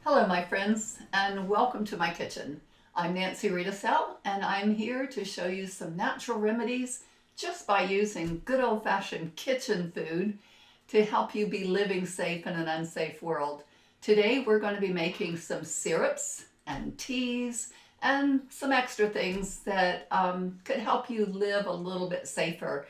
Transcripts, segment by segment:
Hello, my friends, and welcome to my kitchen. I'm Nancy Riedesel, and I'm here to show you some natural remedies just by using good old-fashioned kitchen food to help you be living safe in an unsafe world. Today, we're going to be making some syrups and teas and some extra things that could help you live a little bit safer.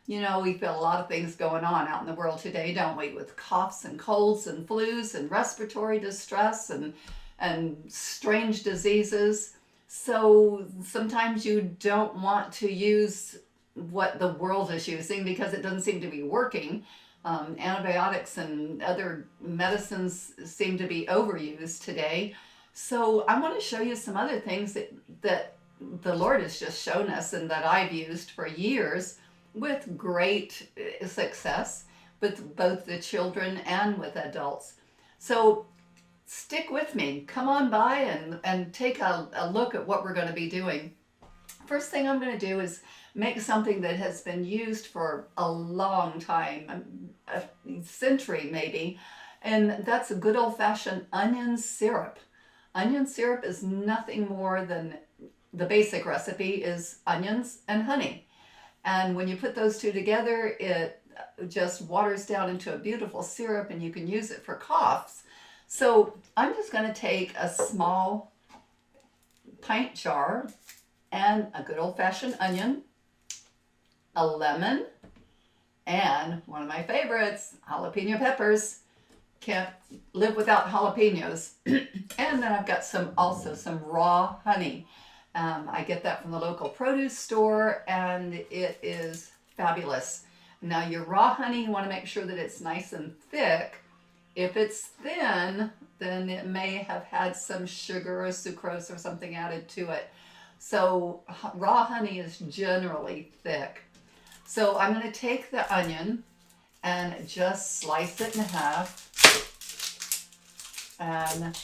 You know, we've got a lot of things going on out in the world today, don't we? With coughs and colds and flus and respiratory distress and strange diseases. So sometimes you don't want to use what the world is using because it doesn't seem to be working. Antibiotics and other medicines seem to be overused today. So I want to show you some other things that the Lord has just shown us and that I've used for years with great success with both the children and with adults. So stick with me. Come on by and take a look at what we're going to be doing. First thing I'm going to do is make something that has been used for a long time, a century maybe, and that's a good old-fashioned onion syrup. Onion syrup is nothing more than, the basic recipe is onions and honey. And when you put those two together, it just waters down into a beautiful syrup and you can use it for coughs. So I'm just going to take a small pint jar and a good old-fashioned onion, a lemon, and one of my favorites, jalapeno peppers. Can't live without jalapenos. And then I've got also some raw honey. I get that from the local produce store, and it is fabulous. Now, your raw honey, you want to make sure that it's nice and thick. If it's thin, then it may have had some sugar or sucrose or something added to it. So raw honey is generally thick. So I'm going to take the onion and just slice it in half and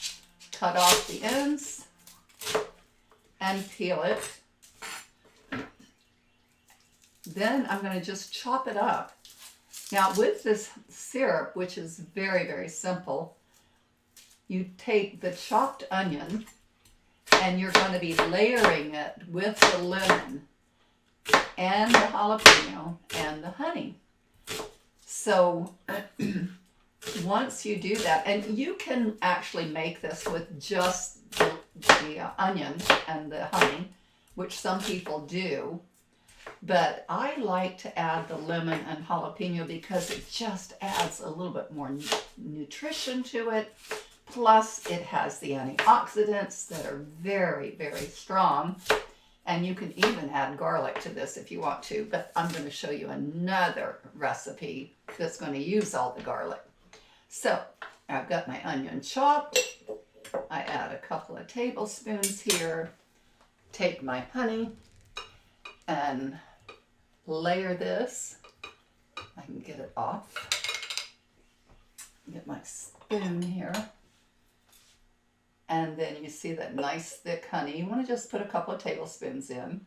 cut off the ends and peel it. Then I'm going to just chop it up. Now with this syrup, which is very, very simple, you take the chopped onion and you're going to be layering it with the lemon and the jalapeno and the honey. So once you do that, and you can actually make this with just the onion and the honey, which some people do, but I like to add the lemon and jalapeno because it just adds a little bit more nutrition to it. Plus it has the antioxidants that are very, very strong, and you can even add garlic to this if you want to, but I'm going to show you another recipe that's going to use all the garlic. So I've got my onion chopped. I add a couple of tablespoons here, take my honey and layer this. I can get it off. Get my spoon here. And then you see that nice thick honey. You want to just put a couple of tablespoons in.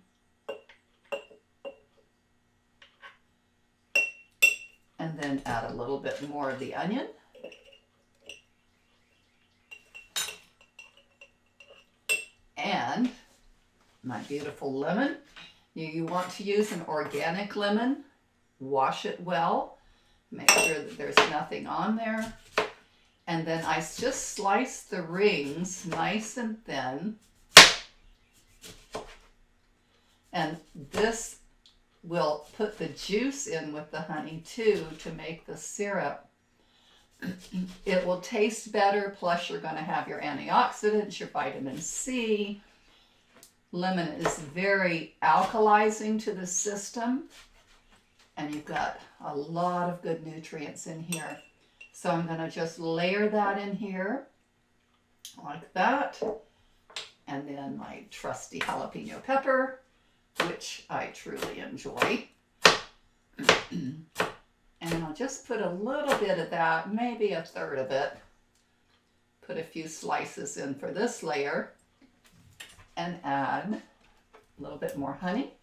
And then add a little bit more of the onion. And my beautiful lemon. You want to use an organic lemon. Wash it well. Make sure that there's nothing on there. And then I just slice the rings nice and thin. And this will put the juice in with the honey too to make the syrup. It will taste better, plus you're going to have your antioxidants, your vitamin C. Lemon is very alkalizing to the system, and you've got a lot of good nutrients in here. So I'm going to just layer that in here like that, and then my trusty jalapeno pepper, which I truly enjoy. And I'll just put a little bit of that, maybe a third of it. Put a few slices in for this layer and add a little bit more honey.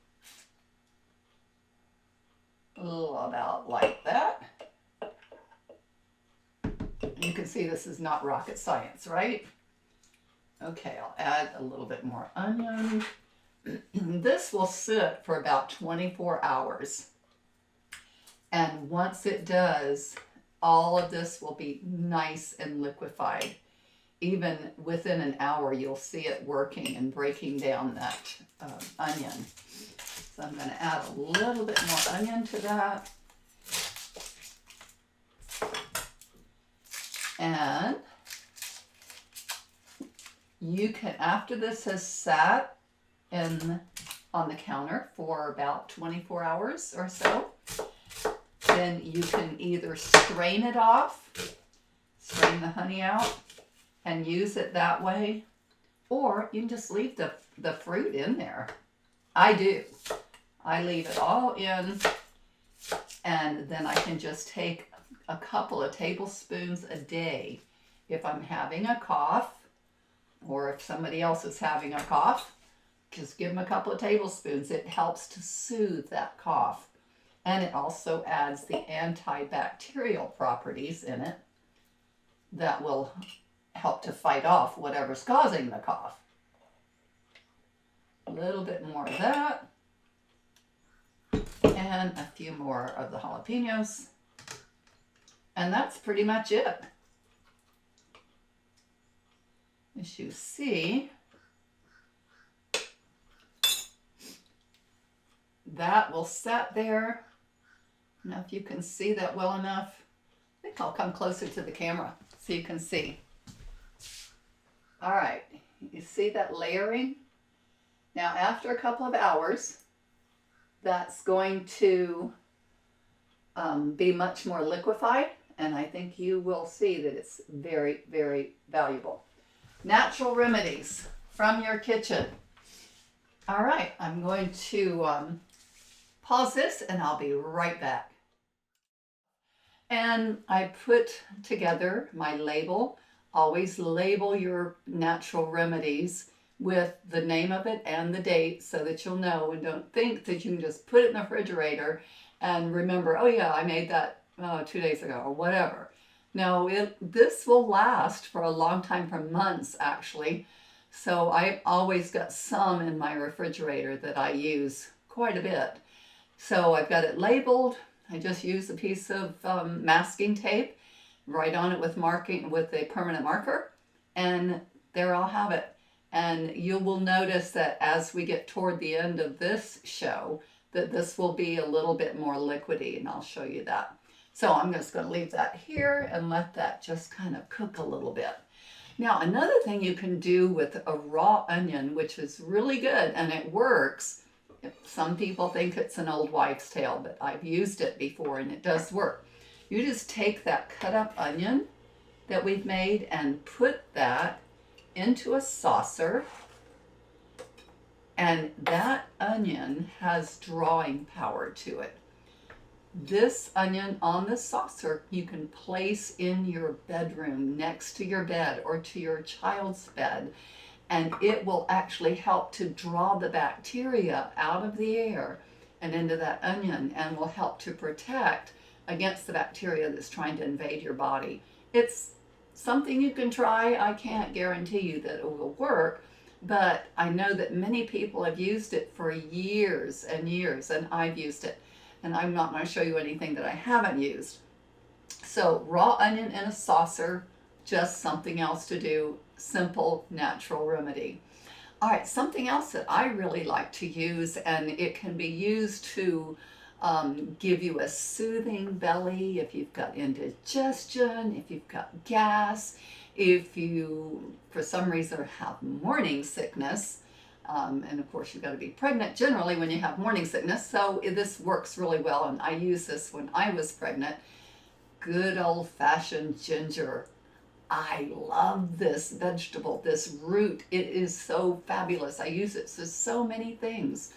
About like that. You can can see this is not rocket science, right? Okay, I'll add a little bit more onion. This will sit for about 24 hours. And once it does, all of this will be nice and liquefied. Even within an hour, you'll see it working and breaking down that onion. So I'm going to add a little bit more onion to that. And you can, after this has sat on the counter for about 24 hours or so, then you can either strain it off, strain the honey out, and use it that way, or you can just leave the fruit in there. I do. I leave it all in, and then I can just take a couple of tablespoons a day if I'm having a cough, or if somebody else is having a cough. Just give them a couple of tablespoons. It helps to soothe that cough. And it also adds the antibacterial properties in it that will help to fight off whatever's causing the cough. A little bit more of that. And a few more of the jalapenos. And that's pretty much it. As you see, that will set there. Now, if you can see that well enough, I think I'll come closer to the camera so you can see. All right, you see that layering? Now, after a couple of hours, that's going to be much more liquefied, and I think you will see that it's very, very valuable. Natural remedies from your kitchen. All right, I'm going to pause this and I'll be right back. And I put together my label. Always label your natural remedies with the name of it and the date so that you'll know, and don't think that you can just put it in the refrigerator and remember, oh yeah, I made that 2 days ago or whatever. No, this will last for a long time, for months actually. So I've always got some in my refrigerator that I use quite a bit. So I've got it labeled. I just use a piece of masking tape, write on it with a permanent marker, and there I'll have it. And you will notice that as we get toward the end of this show, that this will be a little bit more liquidy, and I'll show you that. So I'm just going to leave that here and let that just kind of cook a little bit. Now, another thing you can do with a raw onion, which is really good and it works. Some people think it's an old wives' tale, but I've used it before and it does work. You just take that cut up onion that we've made and put that into a saucer. And that onion has drawing power to it. This onion on the saucer you can place in your bedroom next to your bed or to your child's bed, and it will actually help to draw the bacteria out of the air and into that onion, and will help to protect against the bacteria that's trying to invade your body. It's something you can try. I can't guarantee you that it will work, but I know that many people have used it for years and years, and I've used it. And I'm not going to show you anything that I haven't used. So raw onion in a saucer, just something else to do, simple natural remedy. All right, something else that I really like to use, and it can be used to give you a soothing belly if you've got indigestion, if you've got gas, if you, for some reason, have morning sickness. And of course, you've got to be pregnant generally when you have morning sickness. So this works really well. And I used this when I was pregnant. Good old-fashioned ginger. I love this vegetable, this root. It is so fabulous. I use it for so many things.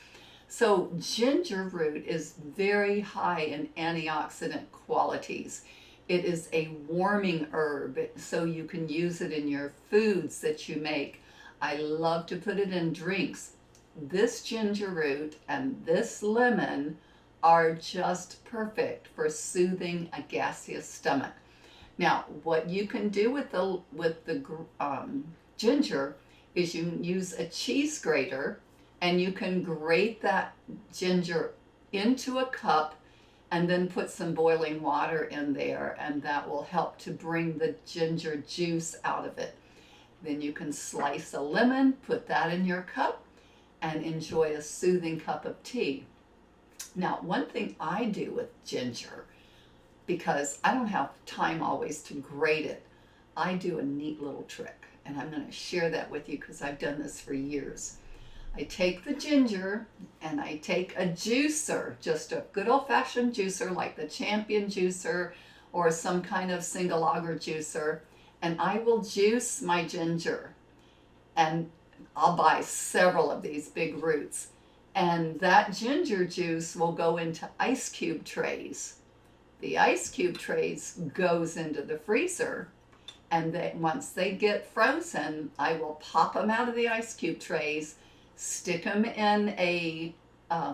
So ginger root is very high in antioxidant qualities. It is a warming herb, so you can use it in your foods that you make. I love to put it in drinks. This ginger root and this lemon are just perfect for soothing a gaseous stomach. Now, what you can do with the ginger is you can use a cheese grater, and you can grate that ginger into a cup and then put some boiling water in there, and that will help to bring the ginger juice out of it. Then you can slice a lemon, put that in your cup, and enjoy a soothing cup of tea. Now, one thing I do with ginger, because I don't have time always to grate it, I do a neat little trick, and I'm going to share that with you because I've done this for years. I take the ginger and I take a juicer, just a good old-fashioned juicer like the Champion juicer or some kind of single auger juicer, and I will juice my ginger. And I'll buy several of these big roots, and that ginger juice will go into ice cube trays. The ice cube trays goes into the freezer, and once they get frozen, I will pop them out of the ice cube trays, stick them in a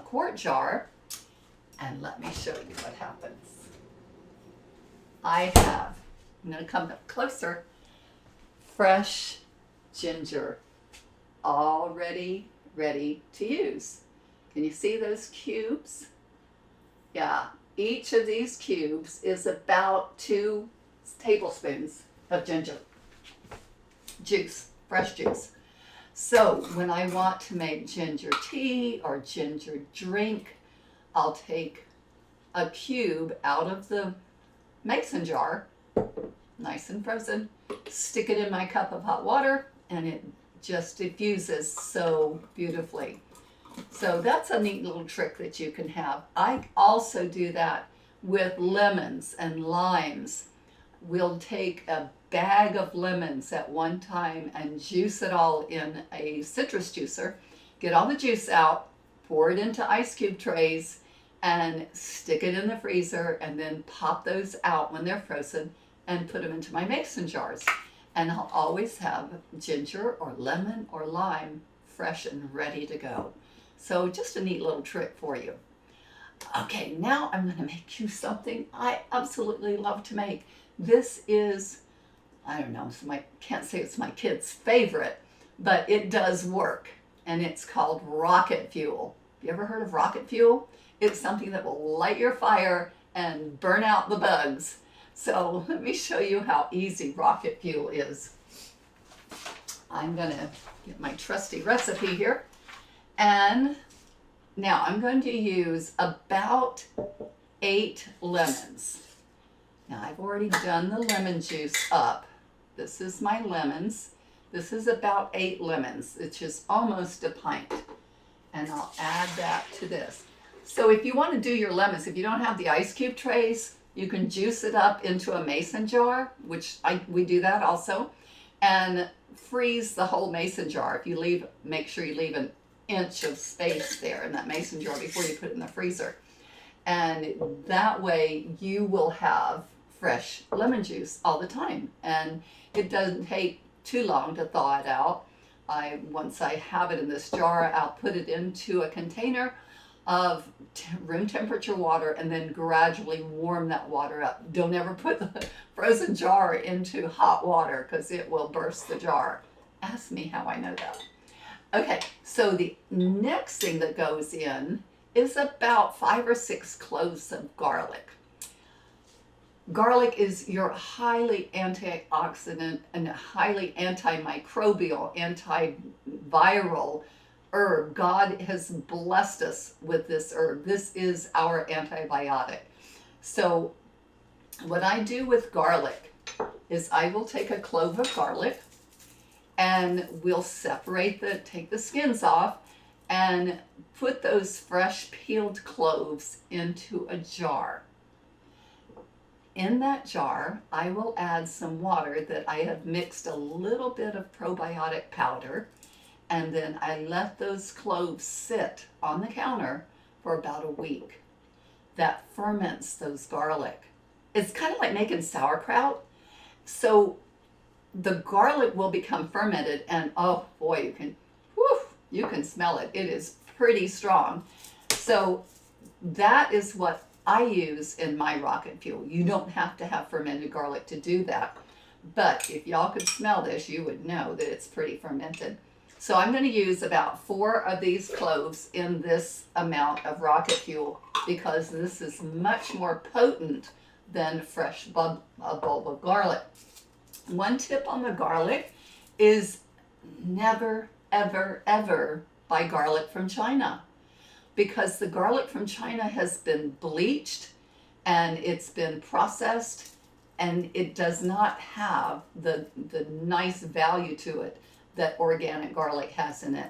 quart jar, and let me show you what happens. I'm going to come up closer, fresh ginger, already ready to use. Can you see those cubes? Yeah, each of these cubes is about 2 tablespoons of ginger juice, fresh juice. So when I want to make ginger tea or ginger drink, I'll take a cube out of the mason jar, nice and frozen, stick it in my cup of hot water, and it just diffuses so beautifully. So that's a neat little trick that you can have. I also do that with lemons and limes. We'll take a bag of lemons at one time and juice it all in a citrus juicer, get all the juice out, pour it into ice cube trays, and stick it in the freezer, and then pop those out when they're frozen and put them into my mason jars. And I'll always have ginger or lemon or lime fresh and ready to go. So just a neat little trick for you. Okay, now I'm going to make you something I absolutely love to make. This is, I don't know, can't say it's my kid's favorite, but it does work, and it's called rocket fuel. Have you ever heard of rocket fuel? It's something that will light your fire and burn out the bugs. So let me show you how easy rocket fuel is. I'm going to get my trusty recipe here, and now I'm going to use about 8 lemons. Now I've already done the lemon juice up. This is my lemons. This is about 8 lemons, which is almost a pint. And I'll add that to this. So if you want to do your lemons, if you don't have the ice cube trays, you can juice it up into a mason jar, which we do that also, and freeze the whole mason jar. If you make sure you leave an inch of space there in that mason jar before you put it in the freezer. And that way you will have fresh lemon juice all the time, and it doesn't take too long to thaw it out. Once I have it in this jar, I'll put it into a container of room temperature water and then gradually warm that water up. Don't ever put the frozen jar into hot water because it will burst the jar. Ask me how I know that. Okay, so the next thing that goes in is about 5 or 6 cloves of garlic. Garlic is your highly antioxidant and highly antimicrobial, antiviral herb. God has blessed us with this herb. This is our antibiotic. So what I do with garlic is I will take a clove of garlic, and we'll take the skins off and put those fresh peeled cloves into a jar. In that jar, I will add some water that I have mixed a little bit of probiotic powder, and then I let those cloves sit on the counter for about a week. That ferments those garlic. It's kind of like making sauerkraut. So the garlic will become fermented, and oh boy, you can smell it. It is pretty strong. So that is what I use in my rocket fuel. You don't have to have fermented garlic to do that. But if y'all could smell this, you would know that it's pretty fermented. So I'm going to use about 4 of these cloves in this amount of rocket fuel because this is much more potent than fresh bulb of garlic. One tip on the garlic is never, ever, ever buy garlic from China, because the garlic from China has been bleached and it's been processed, and it does not have the nice value to it that organic garlic has in it.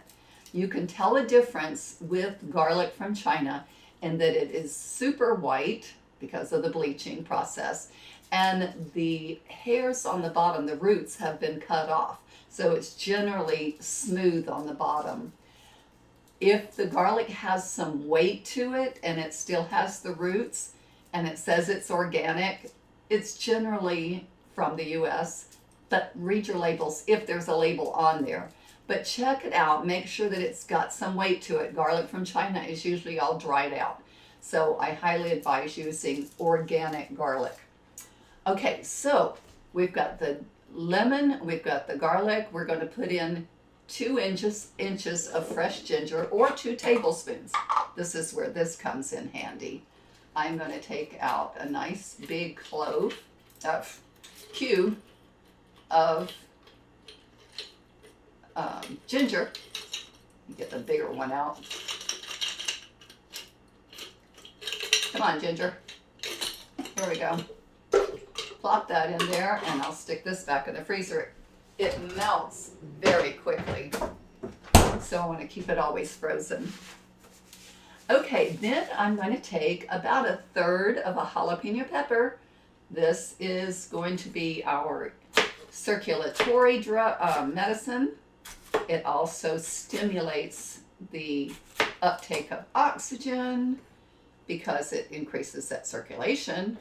You can tell a difference with garlic from China in that it is super white because of the bleaching process, and the hairs on the bottom, the roots, have been cut off. So it's generally smooth on the bottom. If the garlic has some weight to it and it still has the roots and it says it's organic, it's generally from the US, but read your labels if there's a label on there. But check it out, make sure that it's got some weight to it. Garlic from China is usually all dried out. So I highly advise using organic garlic. Okay, so we've got the lemon, we've got the garlic. We're going to put in 2 inches of fresh ginger, or 2 tablespoons. This is where this comes in handy. I'm going to take out a nice big cube of ginger. Get the bigger one out. Come on, ginger. Here we go. Plop that in there, and I'll stick this back in the freezer. It melts very quickly, so I want to keep it always frozen. Okay, then I'm going to take about 1/3 of a jalapeno pepper. This is going to be our circulatory medicine. It also stimulates the uptake of oxygen because it increases that circulation,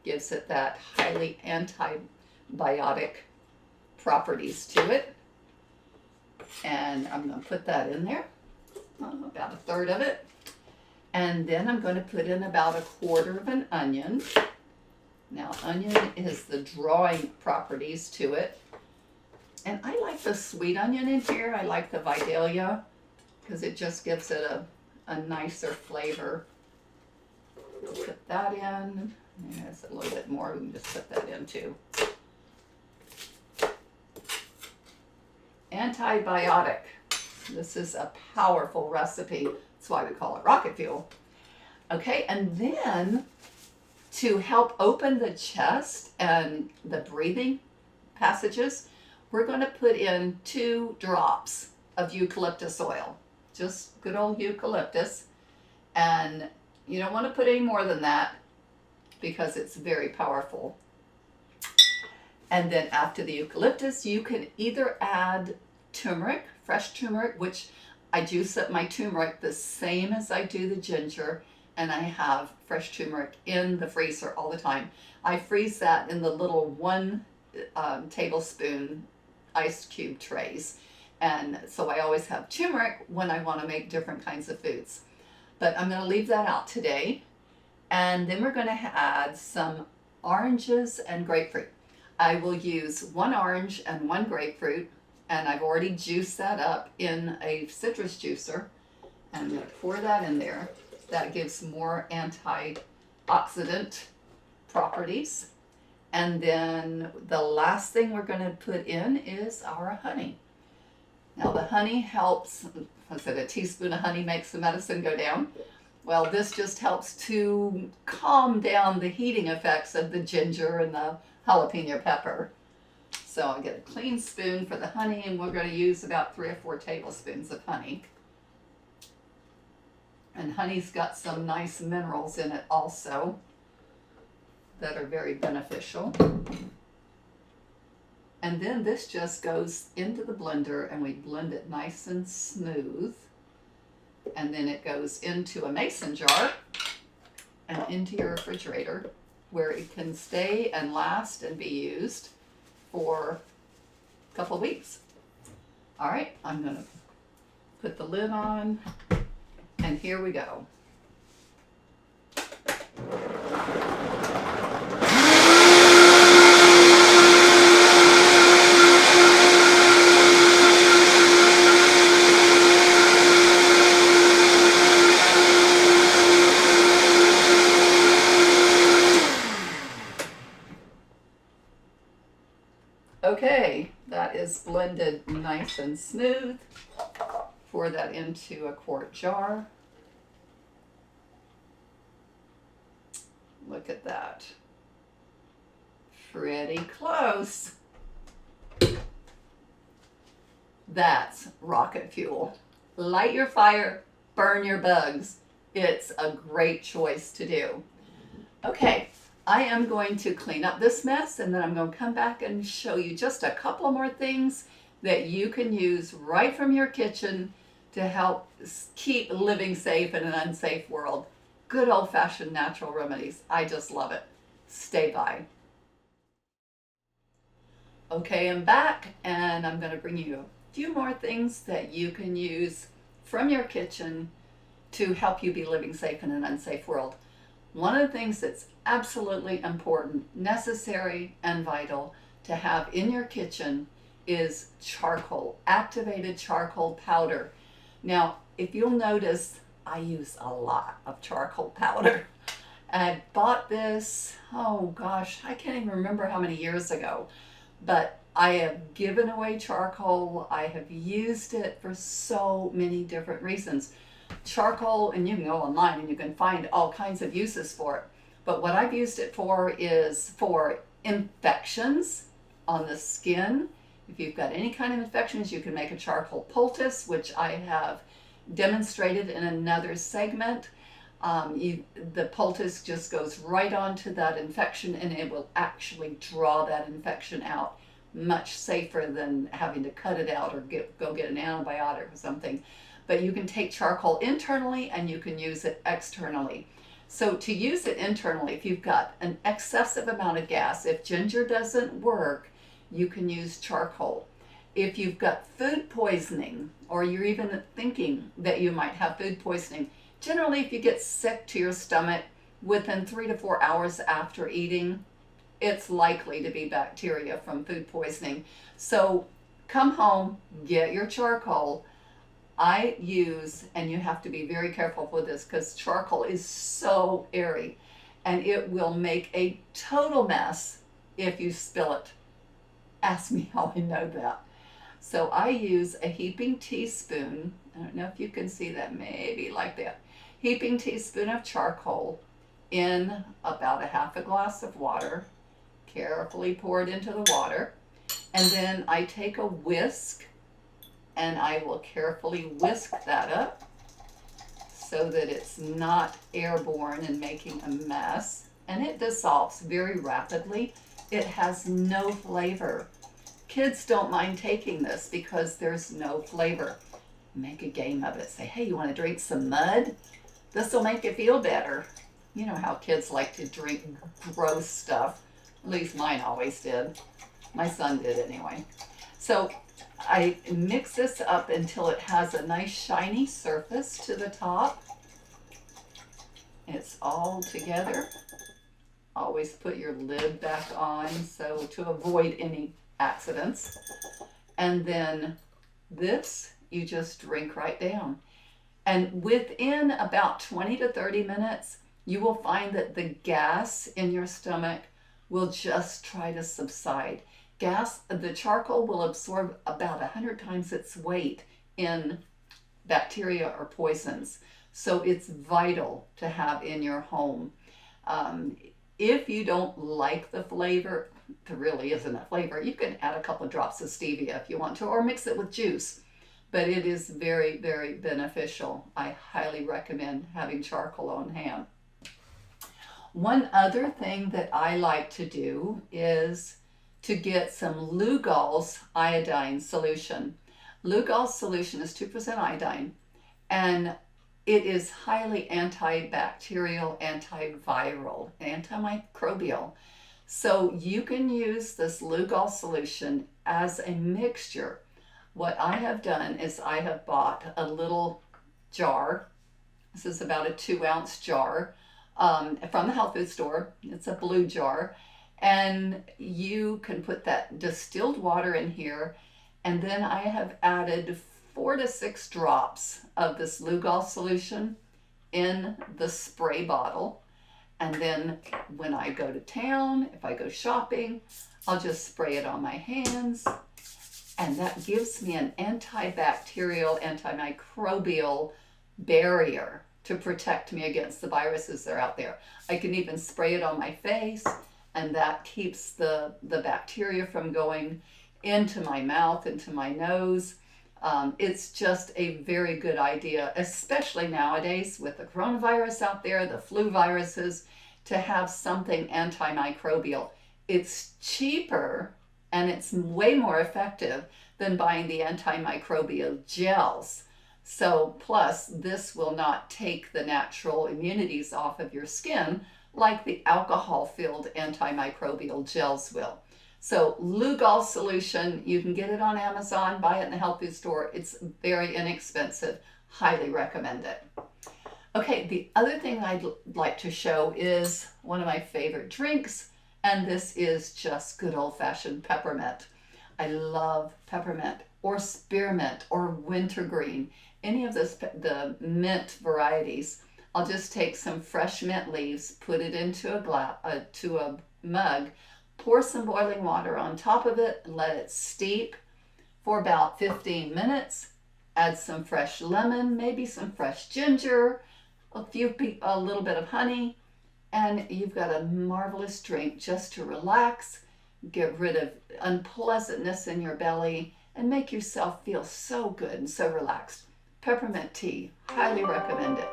gives it that highly antibiotic properties to it. And I'm going to put that in there, about 1/3 of it. And then I'm going to put in about 1/4 of an onion. Now, onion is the drawing properties to it. And I like the sweet onion in here. I like the Vidalia because it just gives it a nicer flavor. Put that in. There's a little bit more. We can just put that in too. Antibiotic. This is a powerful recipe. That's why we call it rocket fuel. Okay, and then to help open the chest and the breathing passages, we're going to put in 2 drops of eucalyptus oil. Just good old eucalyptus. And you don't want to put any more than that because it's very powerful. And then after the eucalyptus, you can either add turmeric, fresh turmeric, which I juice up my turmeric the same as I do the ginger, and I have fresh turmeric in the freezer all the time. I freeze that in the little 1 tablespoon ice cube trays, and so I always have turmeric when I want to make different kinds of foods. But I'm going to leave that out today, and then we're going to add some oranges and grapefruit. I will use 1 orange and 1 grapefruit, and I've already juiced that up in a citrus juicer. And I'm going to pour that in there. That gives more antioxidant properties. And then the last thing we're going to put in is our honey. Now the honey helps, I said a teaspoon of honey makes the medicine go down. Well, this just helps to calm down the heating effects of the ginger and the jalapeno pepper. So I'll get a clean spoon for the honey, and we're going to use about 3 or 4 tablespoons of honey. And honey's got some nice minerals in it also that are very beneficial. And then this just goes into the blender, and we blend it nice and smooth. And then it goes into a mason jar and into your refrigerator, where it can stay and last and be used for a couple weeks. All right, I'm going to put the lid on, and here we go. Okay, that is blended nice and smooth. Pour that into a quart jar. Look at that. Pretty close. That's rocket fuel. Light your fire, burn your bugs. It's a great choice to do. Okay, I am going to clean up this mess, and then I'm going to come back and show you just a couple more things that you can use right from your kitchen to help keep living safe in an unsafe world. Good old-fashioned natural remedies. I just love it. Stay by. Okay, I'm back, and I'm going to bring you a few more things that you can use from your kitchen to help you be living safe in an unsafe world. One of the things that's absolutely important, necessary, and vital to have in your kitchen is charcoal, activated charcoal powder. Now, if you'll notice, I use a lot of charcoal powder. I bought this, oh gosh, I can't even remember how many years ago, but I have given away charcoal. I have used it for so many different reasons. Charcoal, and you can go online and you can find all kinds of uses for it. But what I've used it for is for infections on the skin. If you've got any kind of infections, you can make a charcoal poultice, which I have demonstrated in another segment. The poultice just goes right onto that infection, and it will actually draw that infection out much safer than having to cut it out or go get an antibiotic or something. But you can take charcoal internally and you can use it externally. So to use it internally, if you've got an excessive amount of gas, if ginger doesn't work, you can use charcoal. If you've got food poisoning, or you're even thinking that you might have food poisoning, generally if you get sick to your stomach within 3 to 4 hours after eating, it's likely to be bacteria from food poisoning. So come home, get your charcoal. I use, and you have to be very careful with this because charcoal is so airy and it will make a total mess if you spill it. Ask me how I know that. So I use a heaping teaspoon, I don't know if you can see that, maybe like that, heaping teaspoon of charcoal in about a half a glass of water. Carefully pour it into the water, and then I take a whisk and I will carefully whisk that up so that it's not airborne and making a mess, and it dissolves very rapidly. It has no flavor. Kids don't mind taking this because there's no flavor. Make a game of it. Say, hey, you want to drink some mud? This will make you feel better. You know how kids like to drink gross stuff. At least mine always did. My son did anyway. So I mix this up until it has a nice shiny surface to the top. It's all together. Always put your lid back on so to avoid any accidents. And then this you just drink right down. And within about 20 to 30 minutes, you will find that the gas in your stomach will just try to subside. The charcoal will absorb about 100 times its weight in bacteria or poisons. So it's vital to have in your home. If you don't like the flavor, there really isn't a flavor, you can add a couple of drops of stevia if you want to, or mix it with juice. But it is very, very beneficial. I highly recommend having charcoal on hand. One other thing that I like to do is to get some Lugol's iodine solution. Lugol's solution is 2% iodine, and it is highly antibacterial, antiviral, antimicrobial. So you can use this Lugol solution as a mixture. What I have done is I have bought a little jar. This is about a 2-ounce jar from the health food store. It's a blue jar. And you can put that distilled water in here. And then I have added 4 to 6 drops of this Lugol solution in the spray bottle. And then when I go to town, if I go shopping, I'll just spray it on my hands. And that gives me an antibacterial, antimicrobial barrier to protect me against the viruses that are out there. I can even spray it on my face, and that keeps the bacteria from going into my mouth, into my nose. It's just a very good idea, especially nowadays with the coronavirus out there, the flu viruses, to have something antimicrobial. It's cheaper and it's way more effective than buying the antimicrobial gels. So, plus, this will not take the natural immunities off of your skin like the alcohol-filled antimicrobial gels will. So, Lugol solution, you can get it on Amazon, buy it in the health food store. It's very inexpensive. Highly recommend it. Okay, the other thing I'd like to show is one of my favorite drinks, and this is just good old-fashioned peppermint. I love peppermint or spearmint or wintergreen, any of the mint varieties. I'll just take some fresh mint leaves, put it into a mug, pour some boiling water on top of it, let it steep for about 15 minutes. Add some fresh lemon, maybe some fresh ginger, a little bit of honey, and you've got a marvelous drink just to relax, get rid of unpleasantness in your belly, and make yourself feel so good and so relaxed. Peppermint tea, highly recommend it.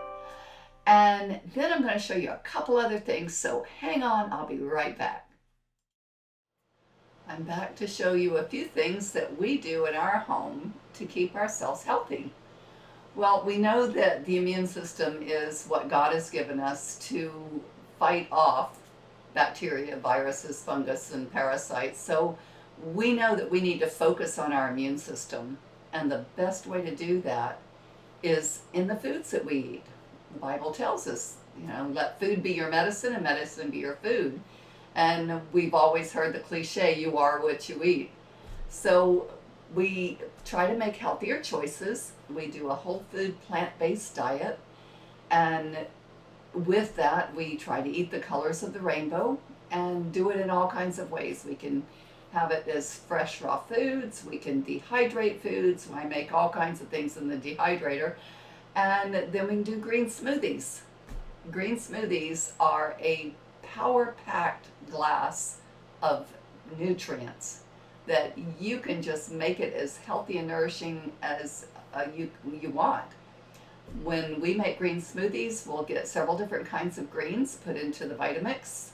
And then I'm going to show you a couple other things, so hang on, I'll be right back. I'm back to show you a few things that we do in our home to keep ourselves healthy. Well, we know that the immune system is what God has given us to fight off bacteria, viruses, fungus, and parasites. So we know that we need to focus on our immune system. And the best way to do that is in the foods that we eat. The Bible tells us, let food be your medicine and medicine be your food. And we've always heard the cliche, you are what you eat. So we try to make healthier choices. We do a whole food, plant-based diet. And with that, we try to eat the colors of the rainbow and do it in all kinds of ways. We can have it as fresh raw foods. We can dehydrate foods. I make all kinds of things in the dehydrator. And then we can do green smoothies. Green smoothies are a power-packed glass of nutrients that you can just make it as healthy and nourishing as you want. When we make green smoothies, we'll get several different kinds of greens put into the Vitamix,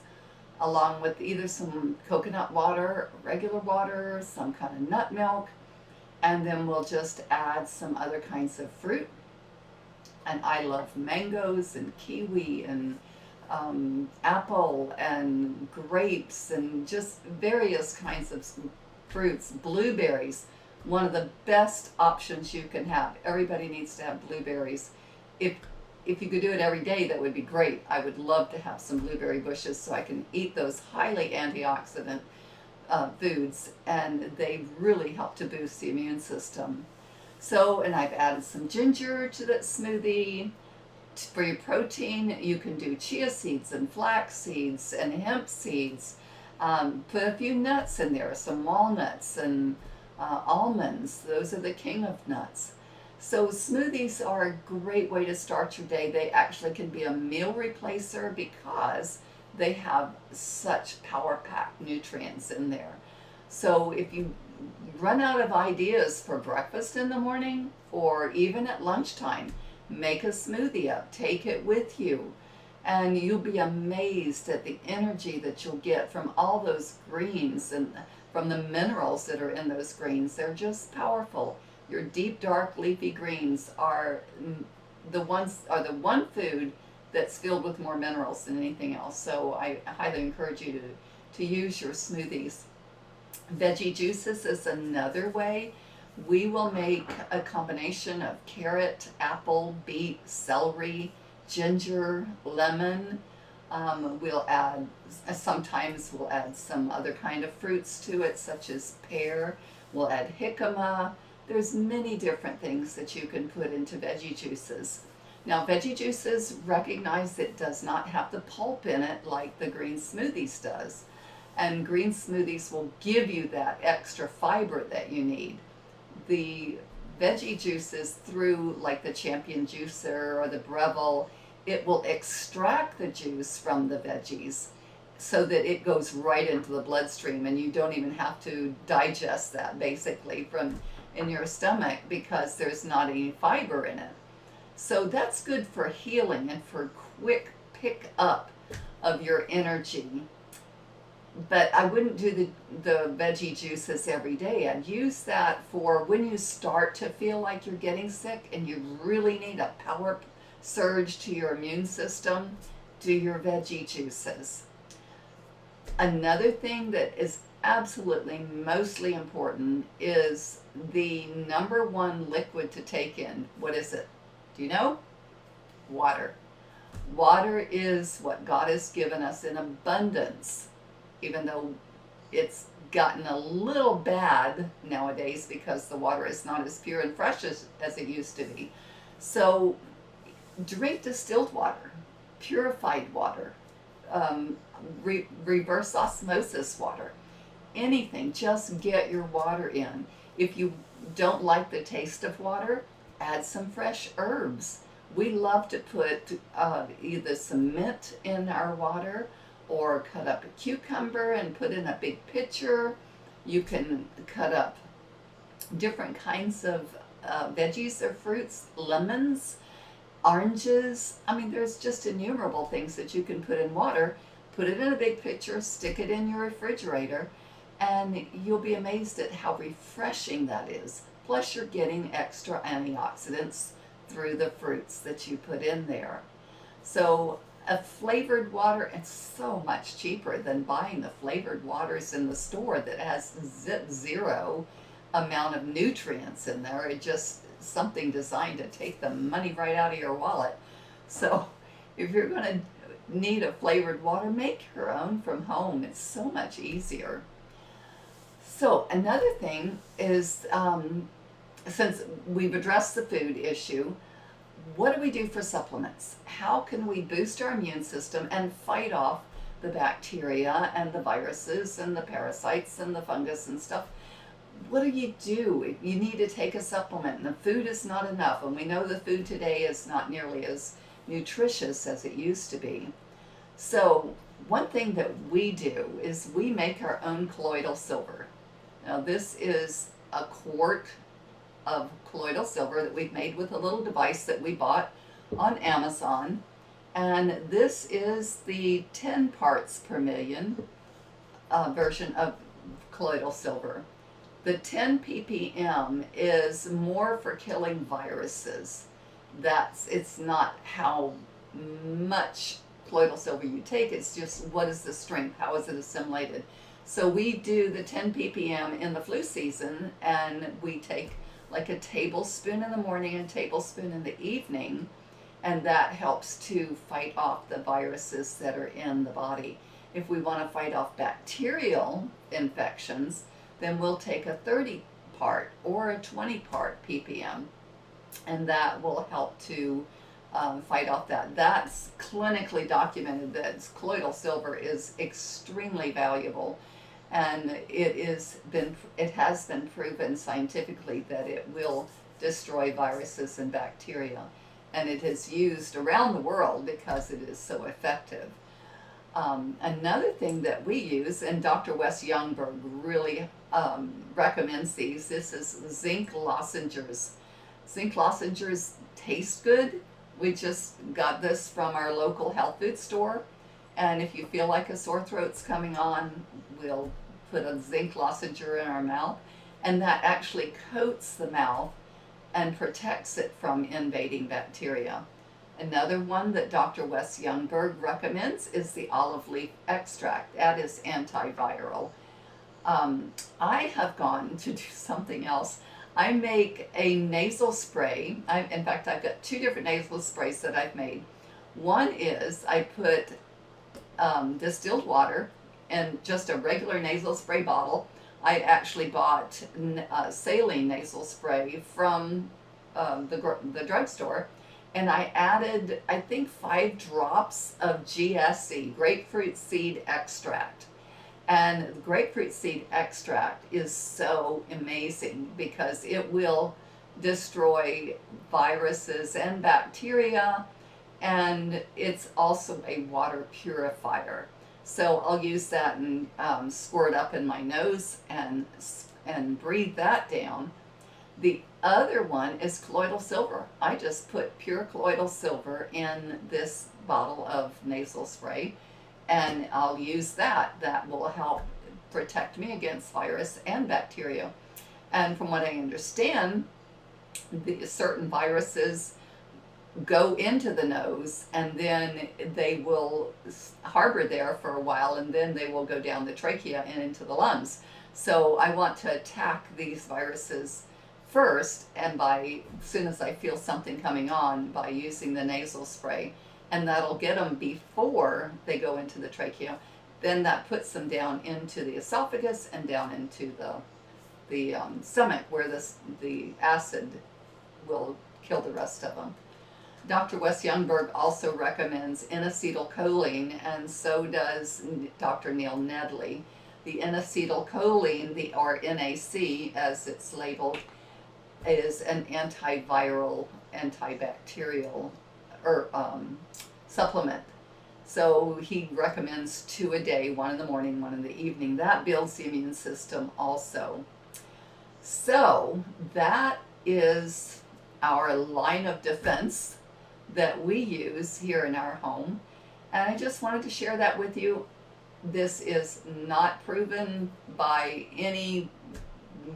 along with either some coconut water, regular water, some kind of nut milk, and then we'll just add some other kinds of fruit. And I love mangoes and kiwi and apple and grapes and just various kinds of fruits, blueberries. One of the best options you can have. Everybody needs to have blueberries. If you could do it every day, that would be great. I would love to have some blueberry bushes so I can eat those highly antioxidant foods, and they really help to boost the immune system. So, and I've added some ginger to that smoothie. For your protein, you can do chia seeds and flax seeds and hemp seeds. Put a few nuts in there, some walnuts and almonds. Those are the king of nuts. So smoothies are a great way to start your day. They actually can be a meal replacer because they have such power-packed nutrients in there. So if you run out of ideas for breakfast in the morning or even at lunchtime, make a smoothie up, take it with you, and you'll be amazed at the energy that you'll get from all those greens and from the minerals that are in those greens. They're just powerful. Your deep, dark, leafy greens are the one food that's filled with more minerals than anything else. So I highly encourage you to use your smoothies. Veggie juices is another way. We will make a combination of carrot, apple, beet, celery, ginger, lemon. Sometimes we'll add some other kind of fruits to it, such as pear. We'll add jicama. There's many different things that you can put into veggie juices. Now, veggie juices, recognize it does not have the pulp in it like the green smoothies does. And green smoothies will give you that extra fiber that you need. The veggie juices, through like the Champion Juicer or the Breville, it will extract the juice from the veggies so that it goes right into the bloodstream, and you don't even have to digest that basically from in your stomach because there's not any fiber in it. So that's good for healing and for quick pick up of your energy. But I wouldn't do the veggie juices every day. I'd use that for when you start to feel like you're getting sick and you really need a power surge to your immune system. Do your veggie juices. Another thing that is absolutely mostly important is the number one liquid to take in. What is it? Do you know? Water. Water is what God has given us in abundance, even though it's gotten a little bad nowadays because the water is not as pure and fresh as it used to be. So drink distilled water, purified water, reverse osmosis water, anything. Just get your water in. If you don't like the taste of water, add some fresh herbs. We love to put either some mint in our water or cut up a cucumber and put in a big pitcher. You can cut up different kinds of veggies or fruits, lemons, oranges. I mean, there's just innumerable things that you can put in water. Put it in a big pitcher, stick it in your refrigerator, and you'll be amazed at how refreshing that is. Plus, you're getting extra antioxidants through the fruits that you put in there. So a flavored water, it's so much cheaper than buying the flavored waters in the store that has zero amount of nutrients in there. It's just something designed to take the money right out of your wallet. So if you're going to need a flavored water, make your own from home. It's so much easier. So another thing is, since we've addressed the food issue, what do we do for supplements? How can we boost our immune system and fight off the bacteria and the viruses and the parasites and the fungus and stuff? What do? You need to take a supplement, and the food is not enough. And we know the food today is not nearly as nutritious as it used to be. So one thing that we do is we make our own colloidal silver. Now this is a quart of colloidal silver that we've made with a little device that we bought on Amazon, and this is the 10 parts per million version of colloidal silver. The 10 ppm is more for killing viruses. It's not how much colloidal silver you take, it's just what is the strength, how is it assimilated. So we do the 10 ppm in the flu season, and we take like a tablespoon in the morning and a tablespoon in the evening, and that helps to fight off the viruses that are in the body. If we want to fight off bacterial infections, then we'll take a 30 part or a 20 part ppm, and that will help to fight off that. That's clinically documented that colloidal silver is extremely valuable. And it has been proven scientifically that it will destroy viruses and bacteria. And it is used around the world because it is so effective. Another thing that we use, and Dr. Wes Youngberg really recommends these, this is zinc lozenges. Zinc lozenges taste good. We just got this from our local health food store. And if you feel like a sore throat's coming on, we'll put a zinc lozenge in our mouth, and that actually coats the mouth and protects it from invading bacteria. Another one that Dr. Wes Youngberg recommends is the olive leaf extract. That is antiviral. I have gone to do something else. I make a nasal spray. In fact, I've got 2 different nasal sprays that I've made. One is I put distilled water in just a regular nasal spray bottle. I actually bought saline nasal spray from the drugstore, and I added, I think, 5 drops of GSE, grapefruit seed extract. And the grapefruit seed extract is so amazing because it will destroy viruses and bacteria, and it's also a water purifier. So I'll use that and squirt up in my nose and breathe that down. The other one is colloidal silver. I just put pure colloidal silver in this bottle of nasal spray, and I'll use that. That will help protect me against virus and bacteria. And from what I understand, certain viruses go into the nose and then they will harbor there for a while, and then they will go down the trachea and into the lungs. So I want to attack these viruses first, and as soon as I feel something coming on, by using the nasal spray, and that'll get them before they go into the trachea. Then that puts them down into the esophagus and down into the stomach, where the acid will kill the rest of them. Dr. Wes Youngberg also recommends N-acetylcholine, and so does Dr. Neil Nedley. The N-acetylcholine, or NAC as it's labeled, is an antiviral, antibacterial supplement. So he recommends 2 a day, 1 in the morning, 1 in the evening. That builds the immune system also. So that is our line of defense that we use here in our home. And I just wanted to share that with you. This is not proven by any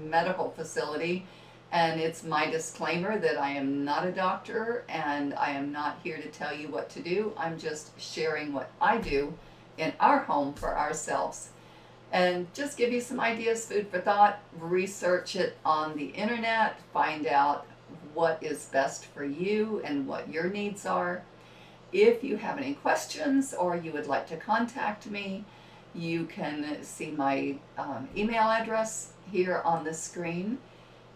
medical facility. And it's my disclaimer that I am not a doctor and I am not here to tell you what to do. I'm just sharing what I do in our home for ourselves. And just give you some ideas, food for thought. Research it on the internet. Find out what is best for you and what your needs are. If you have any questions or you would like to contact me, you can see my email address here on the screen,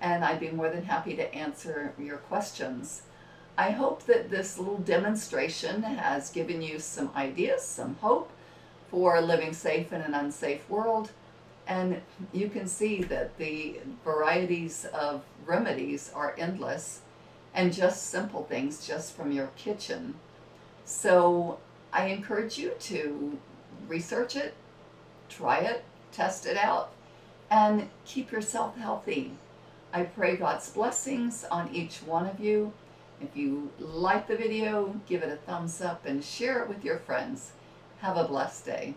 and I'd be more than happy to answer your questions. I hope that this little demonstration has given you some ideas, some hope for living safe in an unsafe world. And you can see that the varieties of remedies are endless, and just simple things just from your kitchen. So I encourage you to research it, try it, test it out, and keep yourself healthy. I pray God's blessings on each one of you. If you like the video, give it a thumbs up and share it with your friends. Have a blessed day.